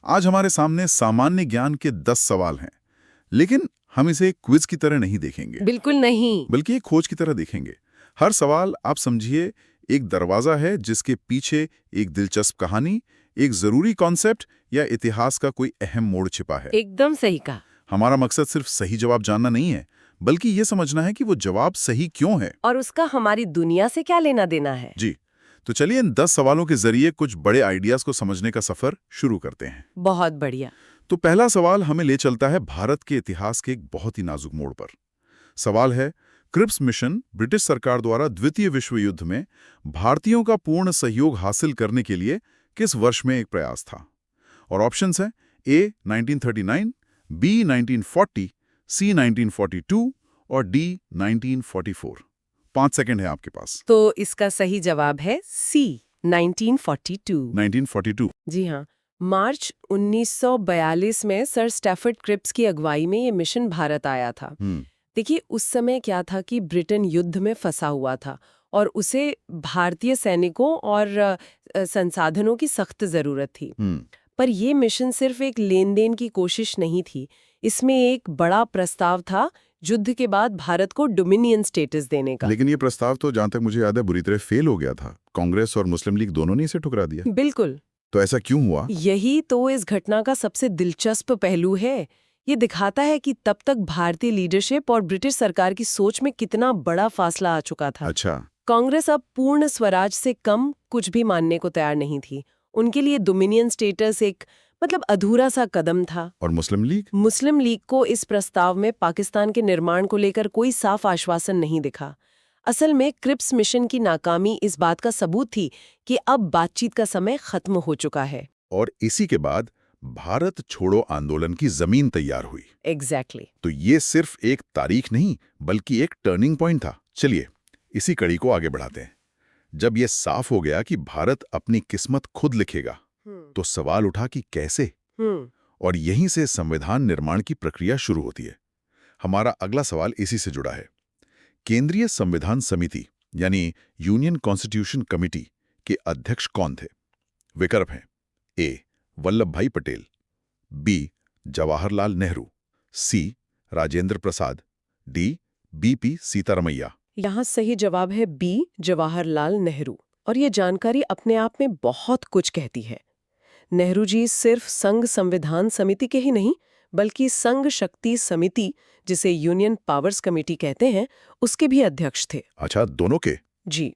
आज हमारे सामने सामान्य ज्ञान के 10 सवाल हैं, लेकिन हम इसे एक क्विज की तरह नहीं देखेंगे, बिल्कुल नहीं। बल्कि एक खोज की तरह देखेंगे। हर सवाल आप समझिए एक दरवाजा है जिसके पीछे एक दिलचस्प कहानी, एक जरूरी कॉन्सेप्ट या इतिहास का कोई अहम मोड़ छिपा है। एकदम सही कहा। हमारा मकसद सिर्फ सही जवाब जानना नहीं है, बल्कि ये समझना है कि वो जवाब सही क्यों है। और उसका हमारी दुनिया से क्या लेना देना है। जी, तो चलिए इन 10 सवालों के जरिए कुछ बड़े आइडियाज को समझने का सफर शुरू करते हैं। बहुत बढ़िया। तो पहला सवाल हमें ले चलता है भारत के इतिहास के एक बहुत ही नाजुक मोड़ पर। सवाल है, क्रिप्स मिशन ब्रिटिश सरकार द्वारा द्वितीय विश्व युद्ध में भारतीयों का पूर्ण सहयोग हासिल करने के लिए किस वर्ष में एक प्रयास था? और ऑप्शंस हैं ए 1939, बी 1940, सी 1942 और डी 1944। 5 सेकंड है आपके पास। तो इसका सही जवाब है सी, 1942। 1942। जी हाँ, मार्च 1942 में सर स्टैफर्ड क्रिप्स की अगुवाई में ये मिशन भारत आया था। देखिए, उस समय क्या था कि ब्रिटेन युद्ध में फंसा हुआ था और उसे भारतीय सैनिकों और संसाधनों की सख्त जरूरत थी। पर ये मिशन सिर्फ एक लेन देन की कोशिश नहीं थी, इसमें एक बड़ा प्रस्ताव था युद्ध के बाद भारत को डोमिनियन स्टेटस देने का। लेकिन ये प्रस्ताव तो जहां तक मुझे याद है बुरी तरह फेल हो गया था। कांग्रेस और मुस्लिम लीग दोनों ने इसे ठुकरा दिया। बिल्कुल। तो ऐसा क्यों हुआ? यही तो इस घटना का सबसे दिलचस्प पहलू है। ये दिखाता है कि तब तक भारतीय लीडरशिप और ब्रिटिश सरकार की सोच में कितना बड़ा फासला आ चुका था। अच्छा। कांग्रेस अब पूर्ण स्वराज से कम कुछ भी मानने को तैयार नहीं थी। उनके लिए डोमिनियन स्टेटस एक अधूरा सा कदम था। और मुस्लिम लीग? मुस्लिम लीग को इस प्रस्ताव में पाकिस्तान के निर्माण को लेकर कोई साफ आश्वासन नहीं दिखा। असल में क्रिप्स मिशन की नाकामी इस बात का सबूत थी कि अब बातचीत का समय खत्म हो चुका है। और इसी के बाद भारत छोड़ो आंदोलन की जमीन तैयार हुई। एग्जैक्टली। तो ये सिर्फ एक तारीख नहीं, बल्कि एक टर्निंग पॉइंट था। चलिए इसी कड़ी को आगे बढ़ाते हैं। जब ये साफ हो गया कि भारत अपनी किस्मत खुद लिखेगा, तो सवाल उठा कि कैसे? और यहीं से संविधान निर्माण की प्रक्रिया शुरू होती है। हमारा अगला सवाल इसी से जुड़ा है। केंद्रीय संविधान समिति यानी यूनियन कॉन्स्टिट्यूशन कमिटी के अध्यक्ष कौन थे? विकल्प हैं ए वल्लभ भाई पटेल, बी जवाहरलाल नेहरू, सी राजेंद्र प्रसाद, डी बीपी सीतारमैया। यहाँ सही जवाब है बी, जवाहरलाल नेहरू। और ये जानकारी अपने आप में बहुत कुछ कहती है। नेहरू जी सिर्फ संघ संविधान समिति के ही नहीं, बल्कि संघ शक्ति समिति, जिसे यूनियन पावर्स कमेटी कहते हैं, उसके भी अध्यक्ष थे। अच्छा, दोनों के? जी।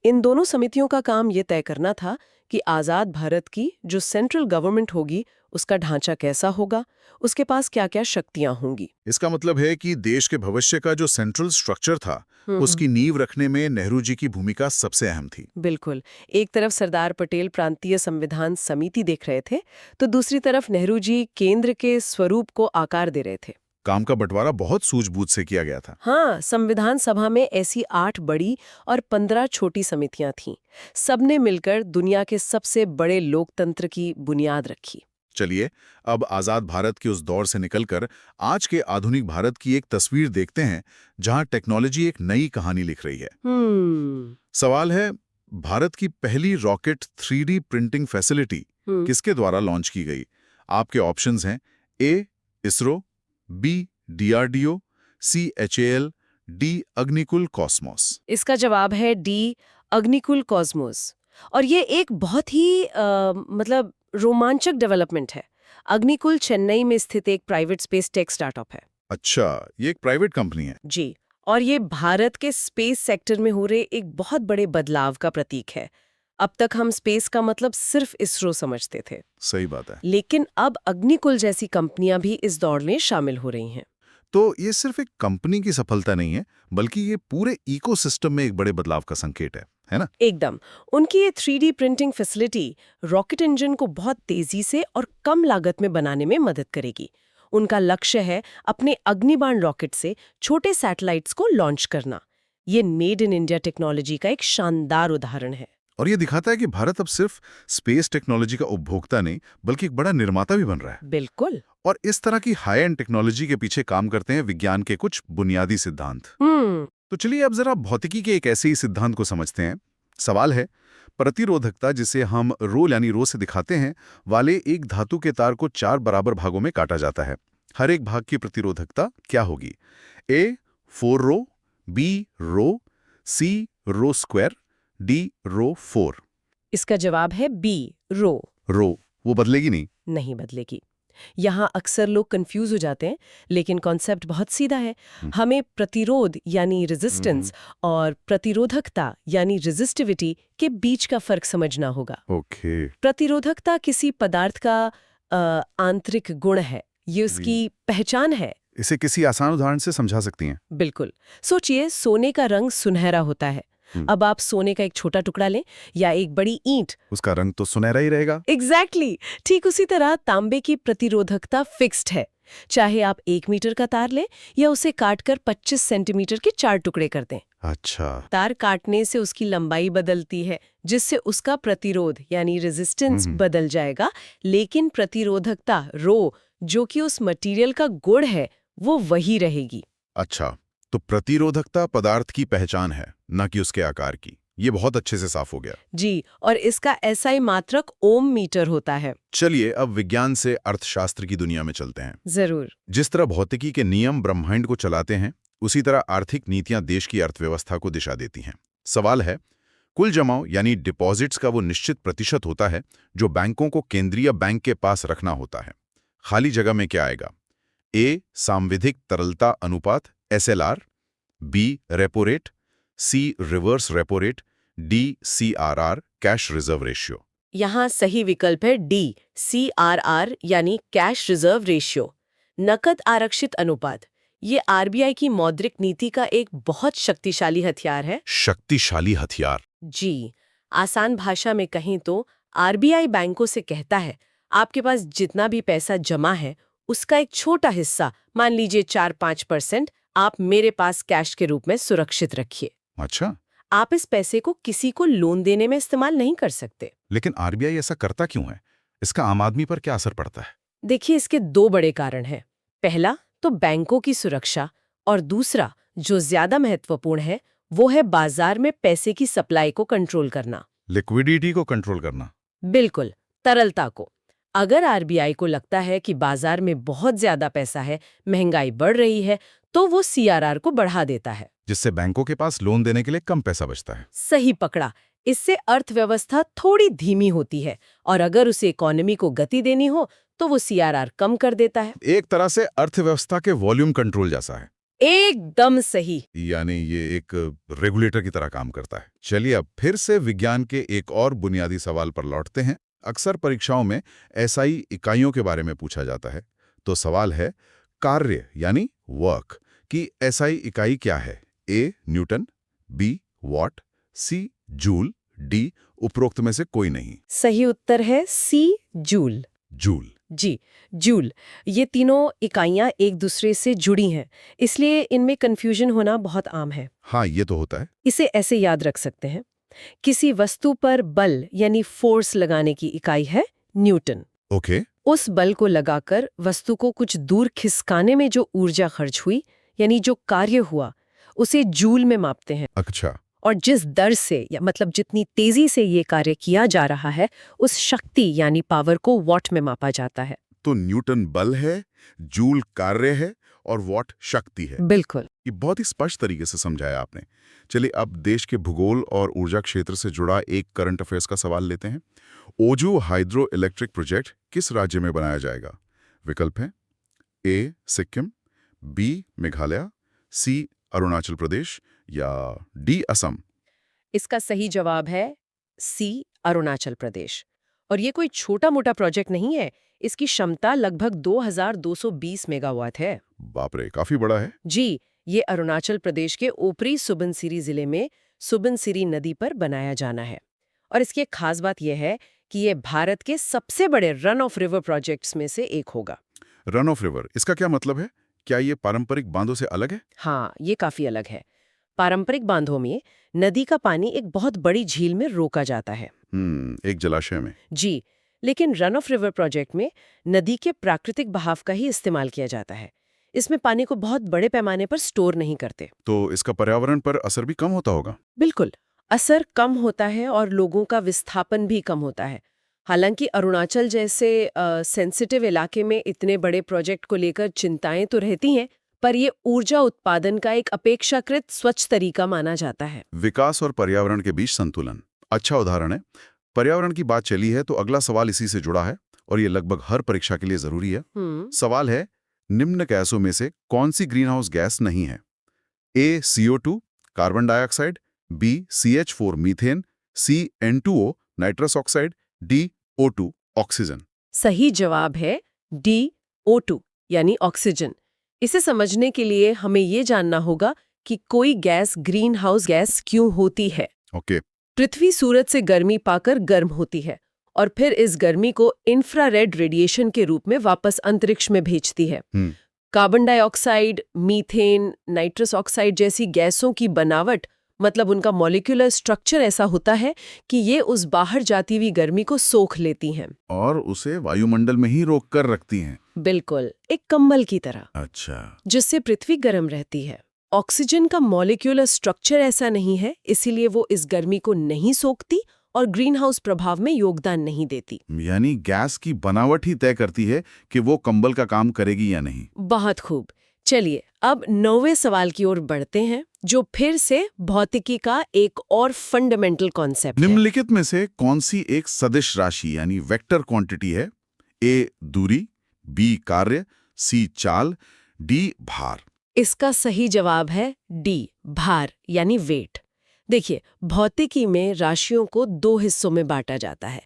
इन दोनों समितियों का काम ये तय करना था कि आज़ाद भारत की जो सेंट्रल गवर्नमेंट होगी उसका ढांचा कैसा होगा, उसके पास क्या क्या शक्तियां होंगी। इसका मतलब है कि देश के भविष्य का जो सेंट्रल स्ट्रक्चर था, उसकी नींव रखने में नेहरू जी की भूमिका सबसे अहम थी। बिल्कुल। एक तरफ सरदार पटेल प्रांतीय संविधान समिति देख रहे थे, तो दूसरी तरफ नेहरू जी केंद्र के स्वरूप को आकार दे रहे थे। काम का बंटवारा बहुत सूझबूझ से किया गया था। हाँ, संविधान सभा में ऐसी 8 बड़ी और 15 छोटी समितियां थीं। सबने मिलकर दुनिया के सबसे बड़े लोकतंत्र की बुनियाद रखी। चलिए अब आजाद भारत के उस दौर से निकलकर आज के आधुनिक भारत की एक तस्वीर देखते हैं, जहां टेक्नोलॉजी एक नई कहानी लिख रही है। सवाल है, भारत की पहली रॉकेट 3D प्रिंटिंग फैसिलिटी किसके द्वारा लॉन्च की गई? आपके ऑप्शंस हैं ए इसरो, बी DRDO, सी HAL, डी अग्निकुल कॉस्मोस। इसका जवाब है डी, अग्निकुल कॉस्मोस। और ये एक बहुत ही रोमांचक डेवलपमेंट है। अग्निकुल चेन्नई में स्थित एक प्राइवेट स्पेस टेक स्टार्टअप है। अच्छा, ये एक प्राइवेट कंपनी है? जी। और ये भारत के स्पेस सेक्टर में हो रहे एक बहुत बड़े बदलाव का प्रतीक है। अब तक हम स्पेस का मतलब सिर्फ इसरो समझते थे। सही बात है। लेकिन अब अग्निकुल जैसी कंपनियां भी इस दौड़ में शामिल हो रही हैं। तो ये सिर्फ एक कंपनी की सफलता नहीं है, बल्कि ये पूरे इकोसिस्टम में एक बड़े बदलाव का संकेत है ना? एकदम। उनकी ये 3D printing facility rocket engine को बहुत तेजी से और कम लागत में बनाने में मदद करेगी। उनका लक्ष्य है अपने अग्निबाण रॉकेट से छोटे सैटेलाइट्स को लॉन्च करना। ये मेड इन इंडिया टेक्नोलॉजी का एक शानदार उदाहरण है। और ये दिखाता है कि भारत अब सिर्फ स्पेस टेक्नोलॉजी का उपभोक्ता नहीं, बल्कि एक बड़ा निर्माता भी बन रहा है। बिल्कुल। और इस तरह की हाई एंड टेक्नोलॉजी के पीछे काम करते हैं विज्ञान के कुछ बुनियादी सिद्धांत। तो चलिए अब जरा भौतिकी के एक ऐसे ही सिद्धांत को समझते हैं। सवाल है, प्रतिरोधकता, जिसे हम रो यानी रो से दिखाते हैं, वाले एक धातु के तार को 4 बराबर भागों में काटा जाता है। हर एक भाग की प्रतिरोधकता क्या होगी? ए 4 रो, बी रो, सी रो स्क्वायर, डी रो 4। इसका जवाब है बी, रो। रो वो बदलेगी नहीं? नहीं बदलेगी। यहाँ अक्सर लोग कंफ्यूज हो जाते हैं, लेकिन कॉन्सेप्ट बहुत सीधा है। हमें प्रतिरोध यानी रेजिस्टेंस और प्रतिरोधकता यानी रेजिस्टिविटी के बीच का फर्क समझना होगा। ओके। प्रतिरोधकता किसी पदार्थ का आंतरिक गुण है, ये उसकी पहचान है। इसे किसी आसान उदाहरण से समझा सकती हैं? बिल्कुल। सोचिए, सोने का रंग सुनहरा होता है। अब आप सोने का एक छोटा टुकड़ा लें या एक बड़ी ईंट, उसका रंग तो सुनहरा ही रहेगा। एग्जैक्टली। ठीक उसी तरह तांबे की प्रतिरोधकता फिक्स्ड है। चाहे आप 1 मीटर का तार लें या उसे काटकर 25 सेंटीमीटर के 4 टुकड़े कर दें। अच्छा। तार काटने से उसकी लंबाई बदलती है, जिससे उसका प्रतिरोध यानी रेजिस्टेंस बदल जाएगा, लेकिन प्रतिरोधकता रो, जो कि उस मटेरियल का गुण है, वो वही रहेगी। अच्छा, तो प्रतिरोधकता पदार्थ की पहचान है, न कि उसके आकार की। ये बहुत अच्छे से साफ हो गया। जी, और इसका एसआई मात्रक ओम मीटर होता है। चलिए अब विज्ञान से अर्थशास्त्र की दुनिया में चलते हैं। जरूर। जिस तरह भौतिकी के नियम ब्रह्मांड को चलाते हैं, उसी तरह आर्थिक नीतियां देश की अर्थव्यवस्था को दिशा देती हैं। सवाल है, कुल जमाव यानी डिपॉजिट्स का वो निश्चित प्रतिशत होता है जो बैंकों को केंद्रीय बैंक के पास रखना होता है। खाली जगह में क्या आएगा? ए सांविधिक तरलता अनुपात SLR, B repo rate, C reverse repo rate, D CRR cash reserve ratio. यहाँ सही विकल्प है डी, CRR यानी कैश रिजर्व रेशियो, नकद आरक्षित अनुपात। ये आरबीआई की मौद्रिक नीति का एक बहुत शक्तिशाली हथियार है। शक्तिशाली हथियार? जी, आसान भाषा में कहें तो आरबीआई बैंकों से कहता है, आपके पास जितना भी पैसा जमा है, उसका एक छोटा हिस्सा, मान लीजिए 4-5%, आप मेरे पास कैश के रूप में सुरक्षित रखिए। अच्छा। आप इस पैसे को किसी को लोन देने में इस्तेमाल नहीं कर सकते। लेकिन आरबीआई ऐसा करता क्यों है? इसका आम आदमी पर क्या असर पड़ता है? देखिए, इसके 2 बड़े कारण हैं। पहला तो बैंकों की सुरक्षा, और दूसरा जो ज्यादा महत्वपूर्ण है, वो है बाजार में पैसे की सप्लाई को कंट्रोल करना। लिक्विडिटी को कंट्रोल करना? बिल्कुल, तरलता को। अगर आरबीआई को लगता है कि बाजार में बहुत ज्यादा पैसा है, महंगाई बढ़ रही है, तो वो CRR को बढ़ा देता है, जिससे बैंकों के पास लोन देने के लिए कम पैसा बचता है। सही पकड़ा। इससे अर्थव्यवस्था थोड़ी धीमी होती है, और अगर उसे इकोनॉमी को गति देनी हो तो वो CRR कम कर देता है। एक तरह से अर्थव्यवस्था के वॉल्यूम कंट्रोल जैसा है। एकदम सही। यानी ये एक रेगुलेटर की तरह काम करता है। चलिए अब फिर से विज्ञान के एक और बुनियादी सवाल पर लौटते हैं। अक्सर परीक्षाओं में SI इकाइयों के बारे में पूछा जाता है। तो सवाल है, कार्य यानी वर्क की SI इकाई क्या है? A Newton, B what, C joule, D उपरोक्त में से कोई नहीं। सही उत्तर है C जूल। जूल? जी, जूल। ये तीनों इकाइयां एक दूसरे से जुड़ी हैं, इसलिए इनमें कंफ्यूजन होना बहुत आम है। हाँ, ये तो होता है। इसे ऐसे याद रख सकते हैं, किसी वस्तु पर बल यानी फोर्स लगाने की इकाई है न्यूटन। ओके। उस बल को लगाकर वस्तु को कुछ दूर खिसकाने में जो ऊर्जा खर्च हुई, यानी जो कार्य हुआ, उसे जूल में मापते हैं। अच्छा। और जिस दर से या मतलब जितनी तेजी से ये कार्य किया जा रहा है, उस शक्ति यानी पावर को वॉट में मापा जाता है। तो न्यूटन बल है, जूल कार्य है और वॉट शक्ति है। बिल्कुल। ये बहुत ही स्पष्ट तरीके से समझाया आपने। चलिए अब देश के भूगोल और ऊर्जा क्षेत्र से जुड़ा एक करंट अफेयर्स का सवाल लेते हैं। ओजू हाइड्रो इलेक्ट्रिक प्रोजेक्ट किस राज्य में बनाया जाएगा? विकल्प है A Sikkim, B Meghalaya, C Arunachal Pradesh या D असम। इसका सही जवाब है C अरुणाचल प्रदेश। और ये कोई छोटा मोटा प्रोजेक्ट नहीं है, इसकी क्षमता लगभग 2220 मेगावाट है। बाप रे, काफी बड़ा है। जी, ये अरुणाचल प्रदेश के ऊपरी सुबनसिरी जिले में सुबनसिरी नदी पर बनाया जाना है। और इसकी एक खास बात यह है कि ये भारत के सबसे बड़े रन ऑफ रिवर प्रोजेक्ट्स में से एक होगा। रन ऑफ रिवर, इसका क्या मतलब है? क्या ये पारंपरिक बांधों से अलग है? हाँ, ये काफी अलग है। पारंपरिक बांधों में नदी का पानी एक बहुत बड़ी झील में रोका जाता है। एक जलाशय में। जी, लेकिन रन ऑफ रिवर प्रोजेक्ट में नदी के प्राकृतिक बहाव का ही इस्तेमाल किया जाता है। इसमें पानी को बहुत बड़े पैमाने पर स्टोर नहीं करते। तो इसका पर्यावरण पर असर भी कम होता होगा? बिल्कुल। असर कम होता है और लोगों का विस्थापन भी कम होता है। हालांकि अरुणाचल जैसे सेंसिटिव इलाके में इतने बड़े प्रोजेक्ट को लेकर चिंताएं तो रहती हैं, पर ये ऊर्जा उत्पादन का एक अपेक्षाकृत स्वच्छ तरीका माना जाता है। विकास और पर्यावरण के बीच संतुलन अच्छा उदाहरण है। पर्यावरण की बात चली है तो अगला सवाल इसी से जुड़ा है और ये लगभग हर परीक्षा के लिए जरूरी है। सवाल है, निम्न गैसों में से कौन सी ग्रीन हाउस गैस नहीं है? A CO2 carbon dioxide, B CH4 methane, C N2O nitrous oxide, D O2 oxygen. सही जवाब है डी, O2 यानी ऑक्सीजन। इसे समझने के लिए हमें ये जानना होगा कि कोई गैस ग्रीन हाउस गैस क्यों होती है। ओके। पृथ्वी सूरज से गर्मी पाकर गर्म होती है और फिर इस गर्मी को इंफ्रारेड रेडिएशन के रूप में वापस अंतरिक्ष में भेजती है। Carbon dioxide, methane, nitrous oxide जैसी गैसों की बनावट, मतलब उनका मॉलिक्यूलर स्ट्रक्चर ऐसा होता है कि ये उस बाहर जाती हुई गर्मी को सोख लेती हैं और उसे वायुमंडल में ही रोक कर रखती हैं। बिल्कुल, एक कंबल की तरह। अच्छा। जिससे पृथ्वी गर्म रहती है। ऑक्सीजन का मॉलिक्यूलर स्ट्रक्चर ऐसा नहीं है, इसीलिए वो इस गर्मी को नहीं सोखती और ग्रीन हाउस प्रभाव में योगदान नहीं देती। यानी गैस की बनावट ही तय करती है कि वो कंबल का काम करेगी या नहीं। बहुत खूब। चलिए अब 9वें सवाल की ओर बढ़ते हैं, जो फिर से भौतिकी का एक और फंडामेंटल कॉन्सेप्ट है। निम्नलिखित में से कौन सी एक सदिश राशि यानी वेक्टर क्वांटिटी है? ए दूरी, बी कार्य, सी चाल, डी भार। इसका सही जवाब है डी, भार यानी वेट। देखिए, भौतिकी में राशियों को दो हिस्सों में बांटा जाता है,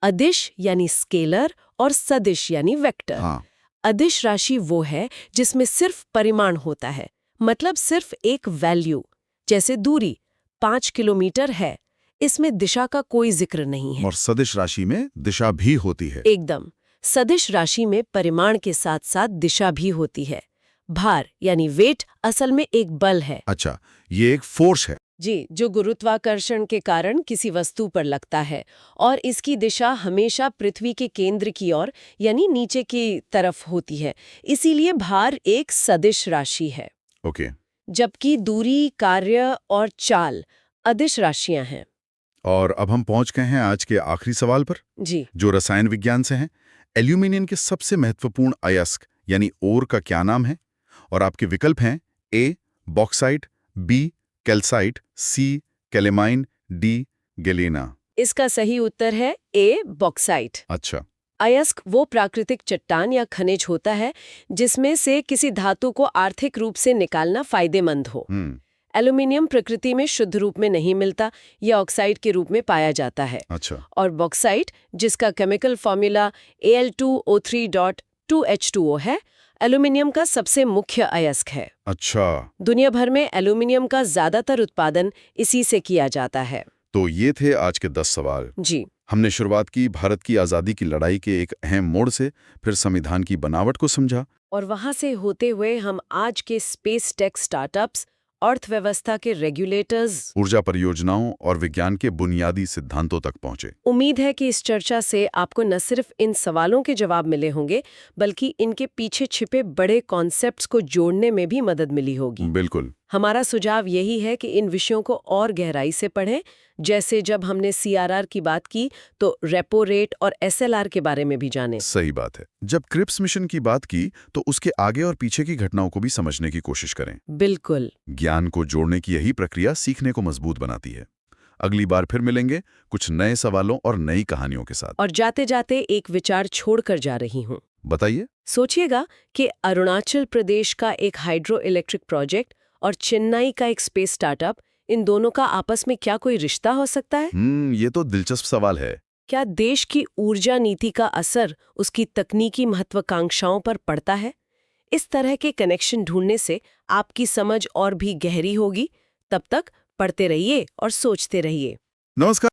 अदिश यानी स्केलर और सदिश यानी वेक्टर। हाँ। अदिश राशि वो है जिसमें सिर्फ परिमाण होता है, मतलब सिर्फ एक वैल्यू। जैसे दूरी 5 किलोमीटर है, इसमें दिशा का कोई जिक्र नहीं है। और सदिश राशि में दिशा भी होती है। एकदम। सदिश राशि में परिमाण के साथ साथ दिशा भी होती है। भार यानी वेट असल में एक बल है। अच्छा, ये एक फोर्स है। जी, जो गुरुत्वाकर्षण के कारण किसी वस्तु पर लगता है और इसकी दिशा हमेशा पृथ्वी के केंद्र की ओर यानी नीचे की तरफ होती है। इसीलिए भार एक सदिश राशि है। ओके। जबकि दूरी, कार्य और चाल अदिश राशियां हैं। और अब हम पहुंच गए हैं आज के आखिरी सवाल पर, जी, जो रसायन विज्ञान से है। एल्यूमिनियम के सबसे महत्वपूर्ण अयस्क यानी ओर का क्या नाम है? और आपके विकल्प हैं ए बॉक्साइट, बी कैल्साइट, सी कैलेमाइन, डी गैलेना। इसका सही उत्तर है ए बॉक्साइट। अच्छा। अयस्क वो प्राकृतिक चट्टान या खनिज होता है जिसमें से किसी धातु को आर्थिक रूप से निकालना फायदेमंद हो। एल्यूमिनियम प्रकृति में शुद्ध रूप में नहीं मिलता, यह ऑक्साइड के रूप में पाया जाता है। अच्छा। और बॉक्साइट, जिसका केमिकल फॉर्मूला Al2O3.2H2O है, एल्यूमिनियम का सबसे मुख्य अयस्क है। अच्छा, दुनिया भर में एल्यूमिनियम का ज्यादातर उत्पादन इसी से किया जाता है। तो ये थे आज के 10 सवाल। जी, हमने शुरुआत की भारत की आज़ादी की लड़ाई के एक अहम मोड़ से, फिर संविधान की बनावट को समझा, और वहां से होते हुए हम आज के स्पेस टेक स्टार्टअप्स, अर्थव्यवस्था के रेगुलेटर्स, ऊर्जा परियोजनाओं और विज्ञान के बुनियादी सिद्धांतों तक पहुंचे। उम्मीद है कि इस चर्चा से आपको न सिर्फ इन सवालों के जवाब मिले होंगे, बल्कि इनके पीछे छिपे बड़े कॉन्सेप्ट्स को जोड़ने में भी मदद मिली होगी। बिल्कुल। हमारा सुझाव यही है कि इन विषयों को और गहराई से पढ़ें। जैसे जब हमने CRR की बात की तो रेपो रेट और SLR के बारे में भी जानें। सही बात है। जब क्रिप्स मिशन की बात की तो उसके आगे और पीछे की घटनाओं को भी समझने की कोशिश करें। बिल्कुल। ज्ञान को जोड़ने की यही प्रक्रिया सीखने को मजबूत बनाती है। अगली बार फिर मिलेंगे कुछ नए सवालों और नई कहानियों के साथ। और जाते जाते एक विचार छोड़कर जा रही हूँ। बताइए। सोचिएगा कि अरुणाचल प्रदेश का एक हाइड्रो इलेक्ट्रिक प्रोजेक्ट और चेन्नई का एक स्पेस स्टार्टअप, इन दोनों का आपस में क्या कोई रिश्ता हो सकता है? ये तो दिलचस्प सवाल है। क्या देश की ऊर्जा नीति का असर उसकी तकनीकी महत्वाकांक्षाओं पर पड़ता है? इस तरह के कनेक्शन ढूंढने से आपकी समझ और भी गहरी होगी। तब तक पढ़ते रहिए और सोचते रहिए। नमस्कार।